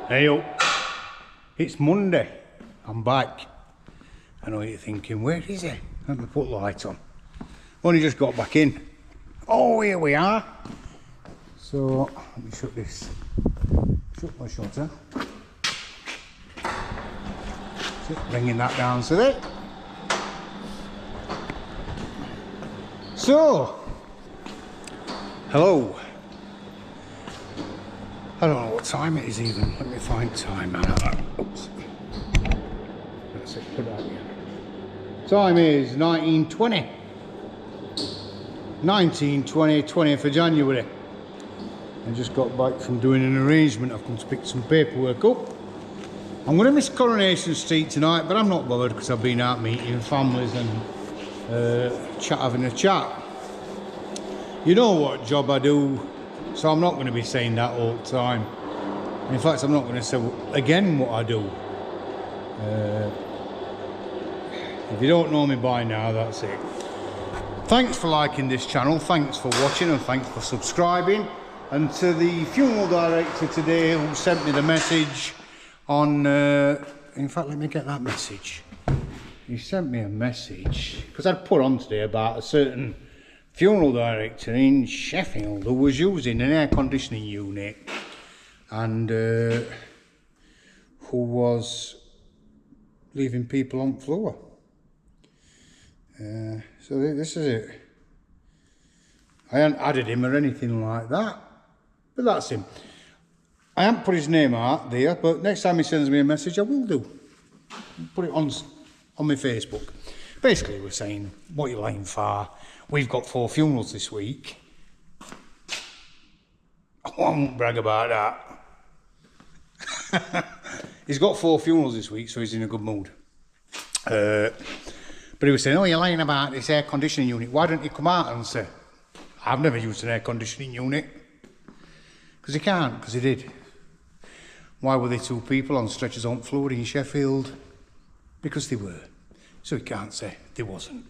Hey up, it's Monday, I'm back. I know you're thinking, where is he? Let me put the light on. Only just got back in. Oh, here we are. So, let me shut my shutter. Just bringing that down to there. So, hello. I don't know what time it is even. Let me find time. Oops. That's it. Put that here. Time is 19:20. 19:20, 20th of January. I just got back from doing an arrangement. I've come to pick some paperwork up. I'm going to miss Coronation Street tonight, but I'm not bothered because I've been out meeting families and having a chat. You know what job I do, so I'm not going to be saying that all the time. In fact, I'm not going to say again what I do. If you don't know me by now, that's it. Thanks for liking this channel, thanks for watching, and thanks for subscribing. And to the funeral director today who sent me the message on... in fact, let me get that message. He sent me a message, because I'd put on today about a certain funeral director in Sheffield who was using an air conditioning unit and who was leaving people on the floor. So this is it. I hadn't added him or anything like that, but that's him. I haven't put his name out there, but next time he sends me a message I will do. Put it on my Facebook. Basically we're saying, what are you lying for? We've got 4 funerals this week. I won't brag about that. He's got 4 funerals this week, so he's in a good mood. But he was saying, oh, you're lying about this air conditioning unit. Why don't you come out and say, I've never used an air conditioning unit. Because he can't, because he did. Why were there 2 people on stretchers on the floor in Sheffield? Because they were. So he can't say there wasn't.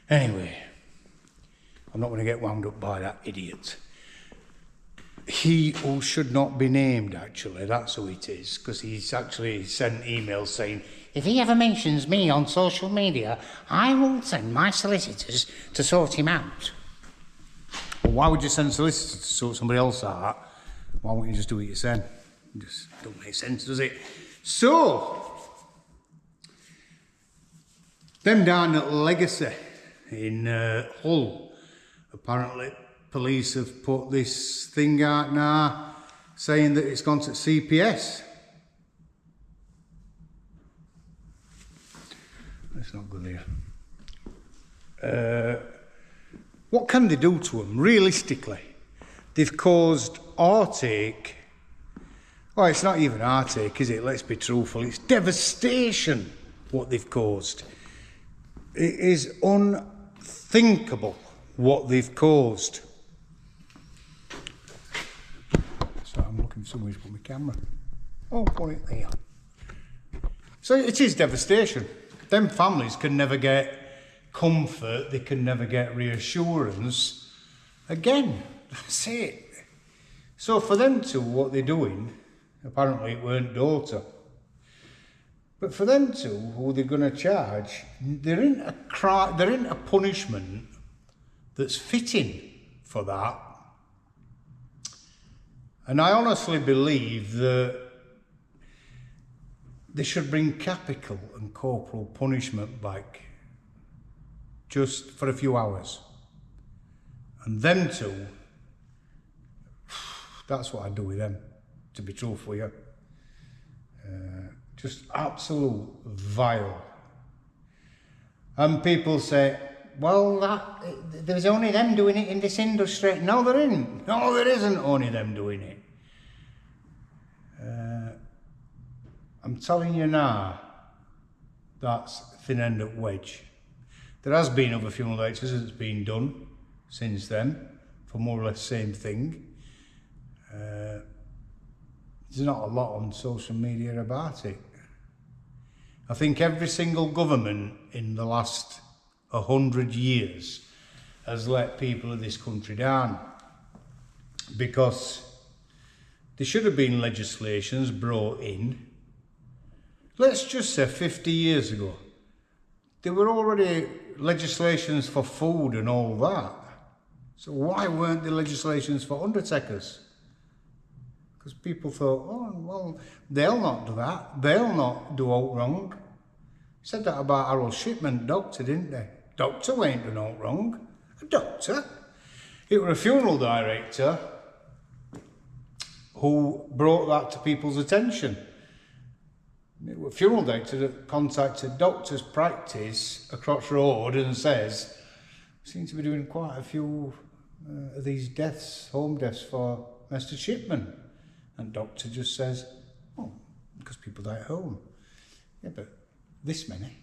Anyway, I'm not going to get wound up by that idiot. He who should not be named, actually, that's who it is, because he's actually sent emails saying, if he ever mentions me on social media, I will send my solicitors to sort him out. Well, why would you send solicitors to sort somebody else out? Why won't you just do what you said? It just don't make sense, does it? So, them down at Legacy in Hull, apparently police have put this thing out now saying that it's gone to CPS. That's not good here. What can they do to them? Realistically, they've caused heartache. Well, it's not even heartache, is it? Let's be truthful. It's devastation what they've caused. It is unthinkable what they've caused. So I'm looking somewhere to put my camera. Oh, put it there. So it is devastation. Them families can never get comfort, they can never get reassurance. Again, that's it. So for them to, what they're doing, apparently it weren't daughter. But for them to, who they're going to charge, there ain't a punishment that's fitting for that. And I honestly believe that they should bring capital and corporal punishment back just for a few hours. And them two, that's what I'd do with them, to be truthful with you. Just absolute vile. And people say, well, there's only them doing it in this industry. No, there isn't. No, there isn't only them doing it. I'm telling you now, that's thin end of wedge. There has been other funeral lectures that's been done since then, for more or less the same thing. There's not a lot on social media about it. I think every single government in the last 100 years has let people of this country down, because there should have been legislations brought in. Let's just say 50 years ago, there were already legislations for food and all that. So why weren't there legislations for undertakers? Because people thought, oh, well, they'll not do that. They'll not do out wrong. Said that about Harold Shipman, doctor, didn't they? Doctor ain't done out wrong. A doctor. It was a funeral director who brought that to people's attention. It was a funeral director that contacted doctors' practice across road and says, seem to be doing quite a few of these deaths, home deaths for Mr. Shipman. And doctor just says, oh, because people die at home. Yeah, but this many.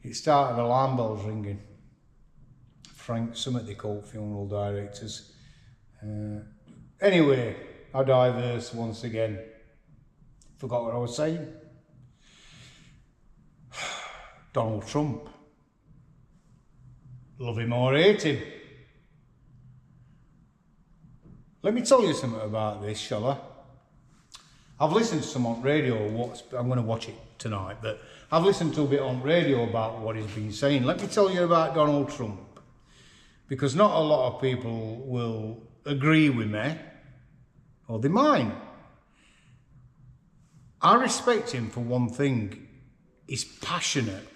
It started alarm bells ringing. Frank Summit, they call funeral directors. Anyway, I diverse once again. Forgot what I was saying. Donald Trump. Love him or hate him. Let me tell you something about this, shall I? I've listened to some on radio, I'm going to watch it tonight, but I've listened to a bit on radio about what he's been saying. Let me tell you about Donald Trump, because not a lot of people will agree with me, or they might. I respect him for one thing. He's passionate.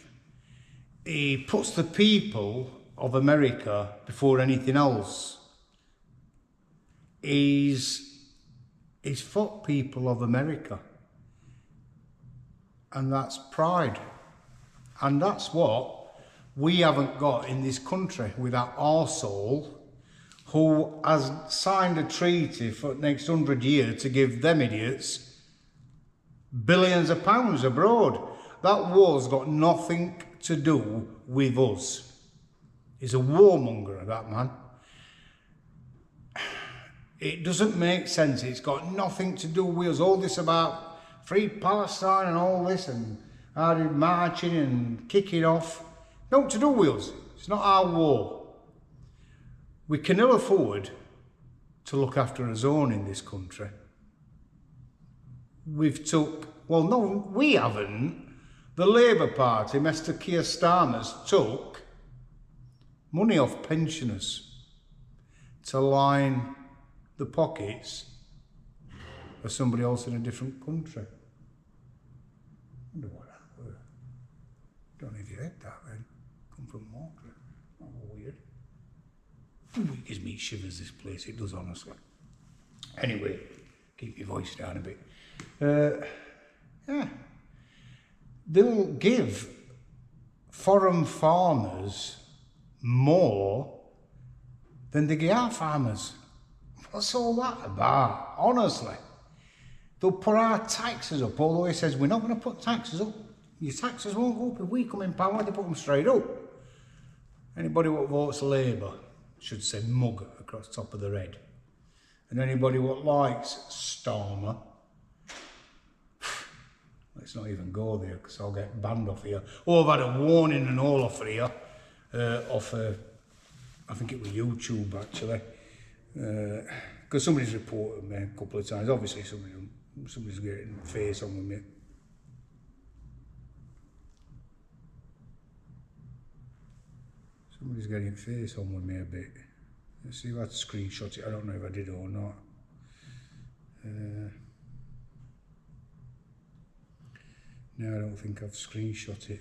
He puts the people of America before anything else. He's for people of America. And that's pride. And that's what we haven't got in this country with that arsehole who has signed a treaty for the next 100 years to give them idiots billions of pounds abroad. That war's got nothing to do with us. He's a warmonger, that man. It doesn't make sense. It's got nothing to do with us. All this about free Palestine and all this and marching and kicking off. Nothing to do with us. It's not our war. We can ill afford to look after our own in this country. We've took, well no, we haven't. The Labour Party, Mr. Keir Starmer's took money off pensioners to line the pockets of somebody else in a different country. I wonder what that were. Don't know if you heard that then. Come from Margaret. Oh, weird. It gives me shivers, this place, it does, honestly. Anyway, keep your voice down a bit. Yeah. They'll give foreign farmers more than they give our farmers. What's all that about? Honestly. They'll put our taxes up, although he says we're not going to put taxes up. Your taxes won't go up if we come in power, they put them straight up. Anybody what votes Labour should say mug across the top of their head. And anybody what likes Starmer, let's not even go there because I'll get banned off here. Oh, I've had a warning and all off here, off, I think it was YouTube actually. Because somebody's reported me a couple of times. Obviously somebody's getting face on with me. Somebody's getting face on with me a bit. Let's see if I had to screenshot it. I don't know if I did or not. No, I don't think I've screenshot it.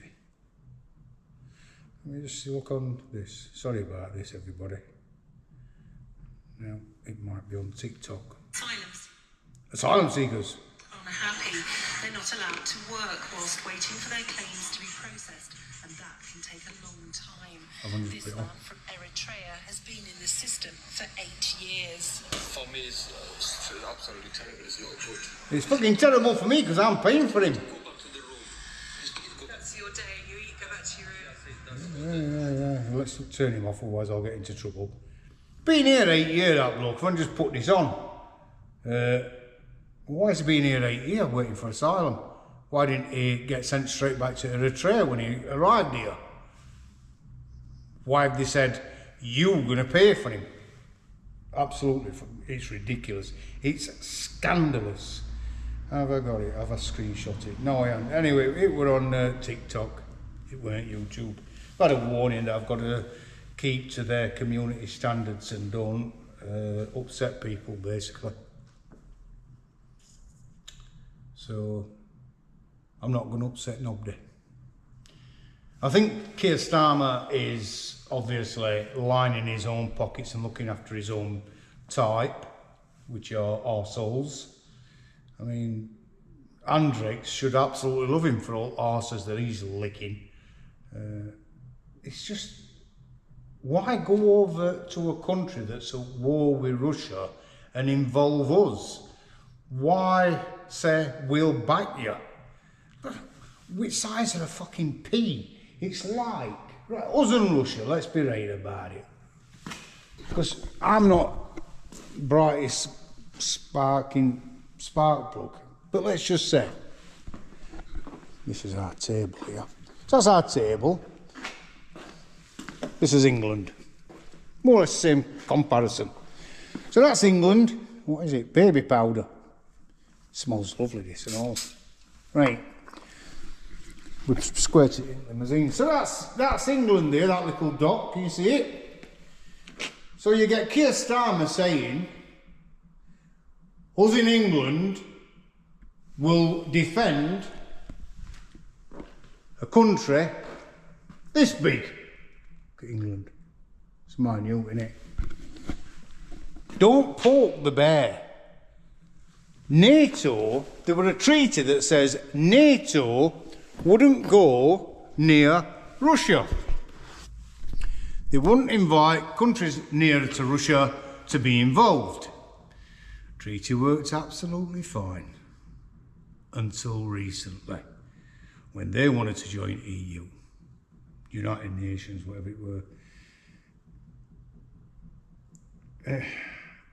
Let me just look on this. Sorry about this, everybody. Now, it might be on TikTok. Asylum Seekers. Unhappy. They're not allowed to work whilst waiting for their claims to be processed, and that can take a long time. This man from Eritrea has been in the system for 8 years. For me, it's absolutely terrible. It's not good. It's fucking terrible for me because I'm paying for him. Go back to the room. That's your day. You eat, go back to your room. Yeah. Let's turn him off, otherwise I'll get into trouble. Been here 8 years, that bloke. I've just put this on. Why has he been here 8 years waiting for asylum? Why didn't he get sent straight back to Eritrea when he arrived here? Why have they said, you're going to pay for him? Absolutely, it's ridiculous. It's scandalous. Have I got it? Have I screenshot it? No, I haven't. Anyway, it were on TikTok. It weren't YouTube. I've had a warning that I've got to keep to their community standards and don't upset people, basically. So, I'm not going to upset nobody. I think Keir Starmer is obviously lining his own pockets and looking after his own type, which are arseholes. I mean, Andrex should absolutely love him for all arses that he's licking. It's just, why go over to a country that's at war with Russia and involve us? Why say, we'll back you? Which size of a fucking pea? It's like, right, us and Russia, let's be right about it. Because I'm not brightest spark plug, but let's just say, this is our table here. So that's our table. This is England. More or less the same comparison. So that's England. What is it? Baby powder. Smells lovely, this and all. Right. We've squirted it in the limousine. So that's England there, that little dot. Can you see it? So you get Keir Starmer saying, us in England will defend a country this big. Look at England. It's minute, isn't it? Don't poke the bear. NATO, there were a treaty that says NATO wouldn't go near Russia. They wouldn't invite countries nearer to Russia to be involved. Treaty worked absolutely fine until recently, when they wanted to join EU, United Nations, whatever it were.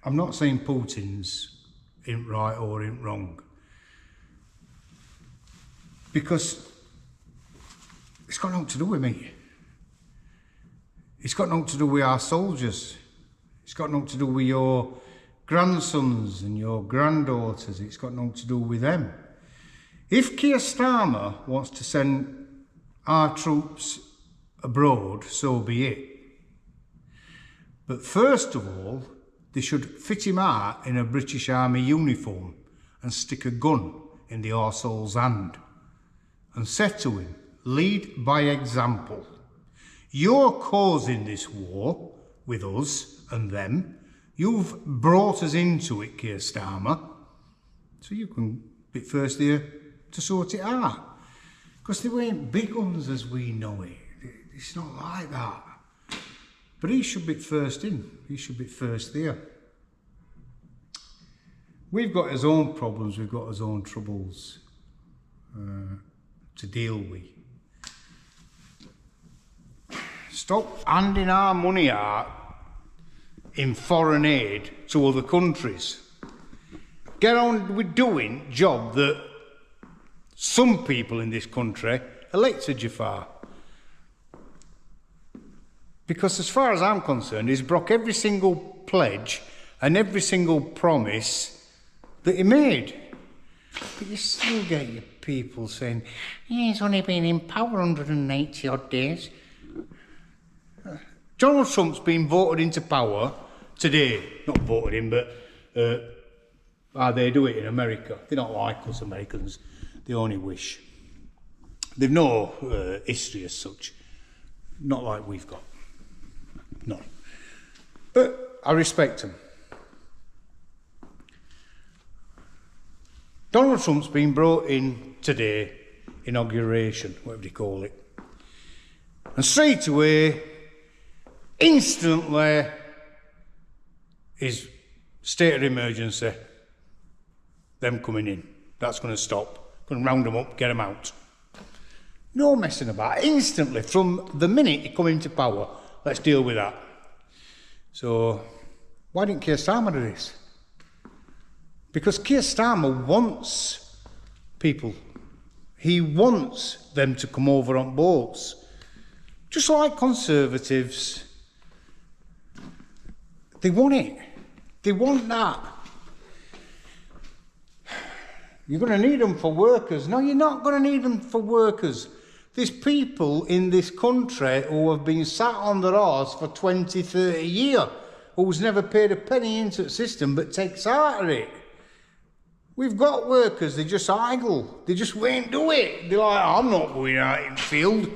I'm not saying Putin's in right or in wrong, because it's got nothing to do with me. It's got nothing to do with our soldiers. It's got nothing to do with your grandsons and your granddaughters. It's got nothing to do with them. If Keir Starmer wants to send our troops abroad, so be it. But first of all, they should fit him out in a British Army uniform and stick a gun in the arsehole's hand and say to him, lead by example. You're causing this war with us and them. You've brought us into it, Keir Starmer. So you can be first there to sort it out. Because they weren't big guns as we know it. It's not like that. But he should be first in. He should be first there. We've got his own problems. We've got his own troubles to deal with. Stop handing our money out in foreign aid to other countries. Get on with doing job that some people in this country elected you for. Because as far as I'm concerned, he's broke every single pledge and every single promise that he made. But you still get your people saying, he's only been in power 180 odd days. Donald Trump's been voted into power today. Not voted in, but they do it in America. They don't like us Americans. They only wish. They've no history as such. Not like we've got. No. But I respect them. Donald Trump's been brought in today, inauguration, whatever you call it. And straight away, instantly, is state of emergency, them coming in. That's going to stop. Going to round them up, get them out. No messing about. Instantly, from the minute he come into power, let's deal with that. So, why didn't Keir Starmer do this? Because Keir Starmer wants people. He wants them to come over on boats. Just like Conservatives. They want it. They want that. You're going to need them for workers. No, you're not going to need them for workers. There's people in this country who have been sat on their arse for 20, 30 years, who's never paid a penny into the system but takes out of it. We've got workers, they just idle. They just won't do it. They're like, I'm not going out in the field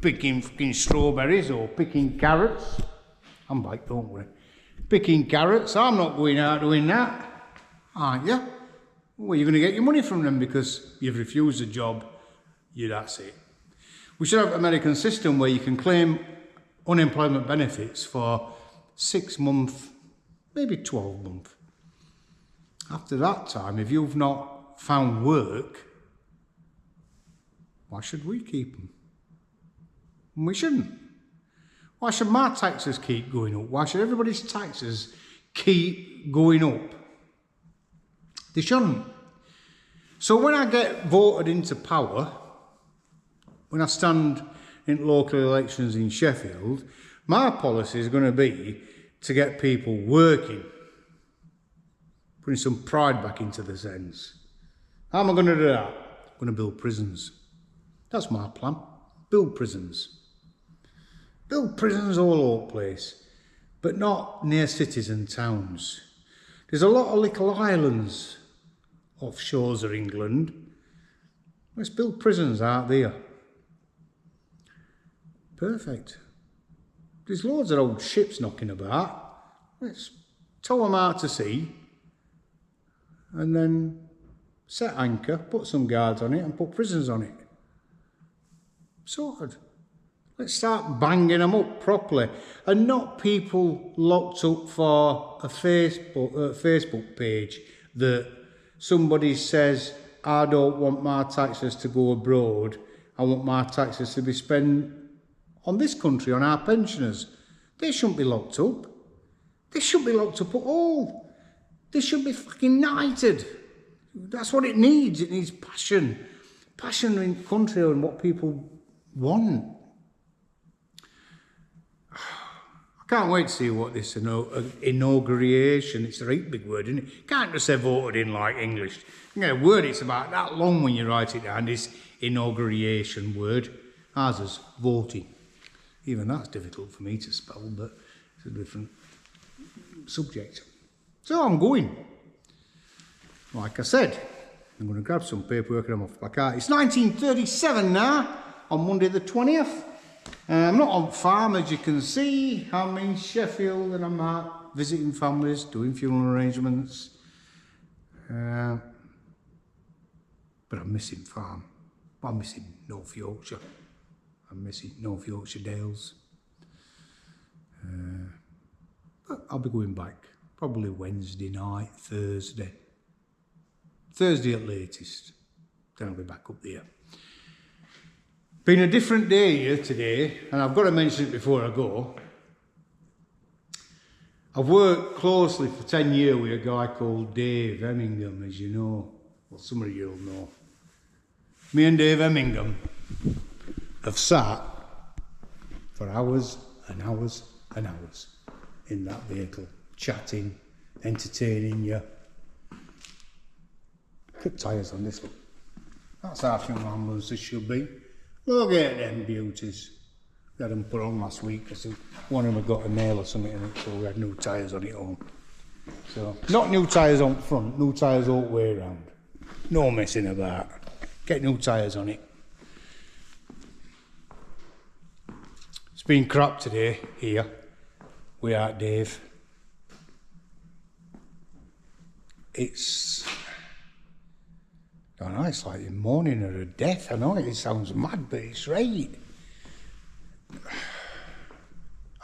picking fucking strawberries or picking carrots. I'm back, don't worry. Picking carrots, I'm not going out doing that. Aren't you? Well, you're going to get your money from them because you've refused a job. Yeah, that's it. We should have an American system where you can claim unemployment benefits for 6 months, maybe 12 months. After that time, if you've not found work, why should we keep them? We shouldn't. Why should my taxes keep going up? Why should everybody's taxes keep going up? They shouldn't. So when I get voted into power, when I stand in local elections in Sheffield, my policy is going to be to get people working, putting some pride back into the sense. How am I going to do that? I'm going to build prisons. That's my plan. Build prisons. Build prisons all over the place, but not near cities and towns. There's a lot of little islands off shores of England. Let's build prisons out there. Perfect. There's loads of old ships knocking about. Let's tow them out to sea and then set anchor, put some guards on it and put prisons on it. Sorted. Let's start banging them up properly and not people locked up for a Facebook page that somebody says, I don't want my taxes to go abroad, I want my taxes to be spent on this country, on our pensioners. They shouldn't be locked up. They shouldn't be locked up at all. They should be fucking knighted. That's what it needs. It needs passion. Passion in the country and what people want. I can't wait to see what this inauguration, it's a right big word, isn't it? You can't just say voted in like English. You get a word, it's about that long when you write it down, this inauguration word. Ours is voting. Even that's difficult for me to spell, but it's a different subject. So I'm going. Like I said, I'm going to grab some paperwork and I'm off my car. It's 1937 now, on Monday the 20th. I'm not on farm, as you can see. I'm in Sheffield and I'm out visiting families, doing funeral arrangements. But I'm missing farm. I'm missing North Yorkshire. I'm missing North Yorkshire Dales. But I'll be going back probably Wednesday night, Thursday. Thursday at latest. Then I'll be back up there. Been a different day here today, and I've got to mention it before I go. I've worked closely for 10 years with a guy called Daveingham, as you know. Well, some of you will know. Me and Daveingham have sat for hours and hours and hours in that vehicle, chatting, entertaining you. Cut tyres on this one. That's how funeral ambulances should be. Look at them beauties. We had them put on last week because one of them had got a nail or something in it, so we had new tyres on it all. So, not new tyres on front, new tyres all the way around. No messing about. Get new tyres on it. It's been crap today here. We are at Dave. I know it's like the morning of a death. I know it sounds mad, but it's right.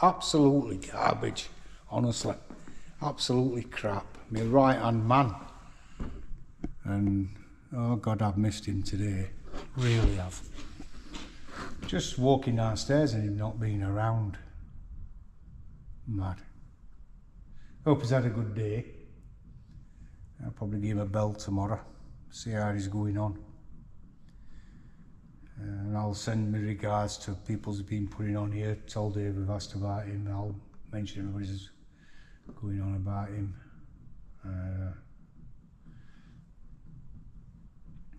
Absolutely garbage, honestly. Absolutely crap. My right-hand man. And, oh God, I've missed him today. Really have. Just walking downstairs and him not being around. Mad. Hope he's had a good day. I'll probably give him a bell tomorrow. See how he's going on. And I'll send my regards to people who've been putting on here. Tell Dave we've asked about him. I'll mention everybody's going on about him.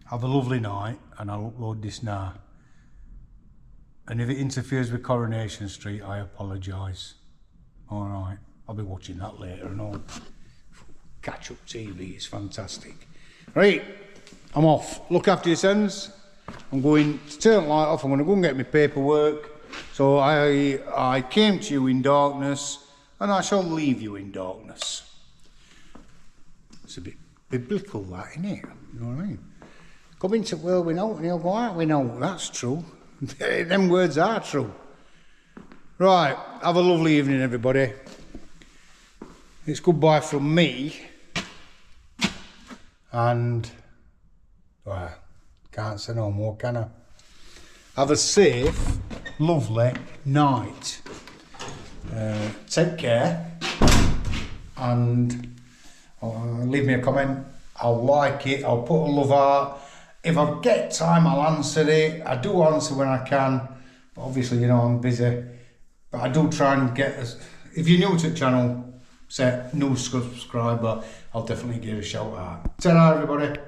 Have a lovely night, and I'll upload this now. And if it interferes with Coronation Street, I apologise. Alright, I'll be watching that later and all. Catch up TV, it's fantastic. Right, I'm off. Look after yourselves. I'm going to turn the light off. I'm going to go and get my paperwork. So I came to you in darkness, and I shall leave you in darkness. It's a bit biblical, that, isn't it? You know what I mean? Come into the world without, and he'll go out without. That's true. Them words are true. Right, have a lovely evening, everybody. It's goodbye from me. And, well, can't say no more, can I? Have a safe, lovely night. Take care. And leave me a comment. I'll like it. I'll put a love heart. If I get time, I'll answer it. I do answer when I can. But obviously, you know, I'm busy. But I do try and get... If you're new to the channel, say new subscriber, I'll definitely give it a shout out. Ta-ra, everybody.